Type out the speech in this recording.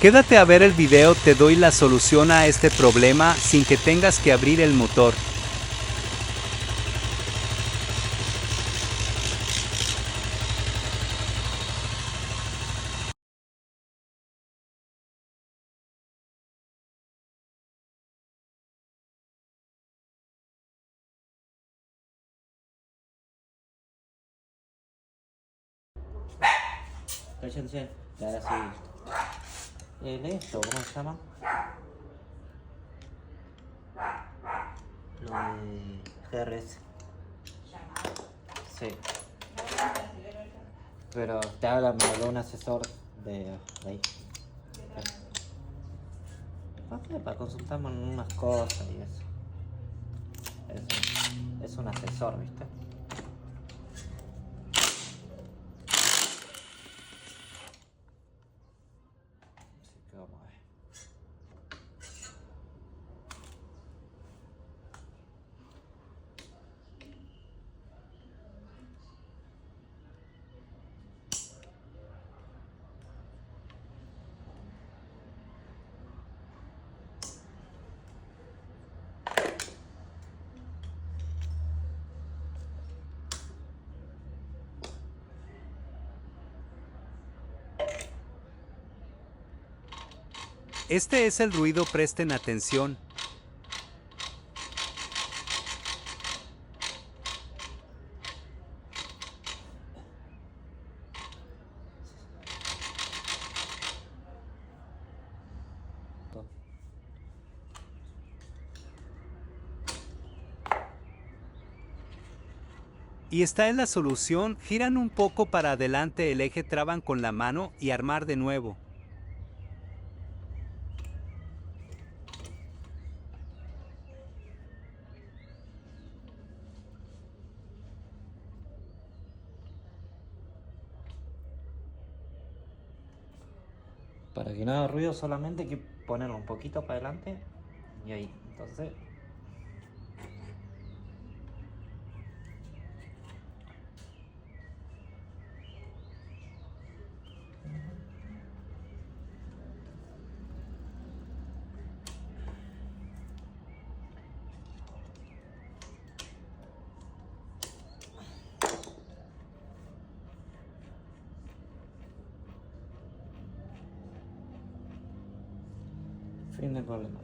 Quédate a ver el video, te doy la solución a este problema sin que tengas que abrir el motor. Cállense. Y ahora sí. Esto, ¿cómo se llama? Lo de GRS. Sí. Pero te habla, me habló un asesor de ahí. ¿Para qué? Para consultarme en unas cosas y eso. Es un asesor, ¿viste? Así que vamos a ver. Este es el ruido, presten atención. Y esta es la solución, giran un poco para adelante el eje, traban con la mano y armar de nuevo. Para que no haga ruido solamente hay que ponerlo un poquito para adelante y ahí. Entonces. Fin del problema.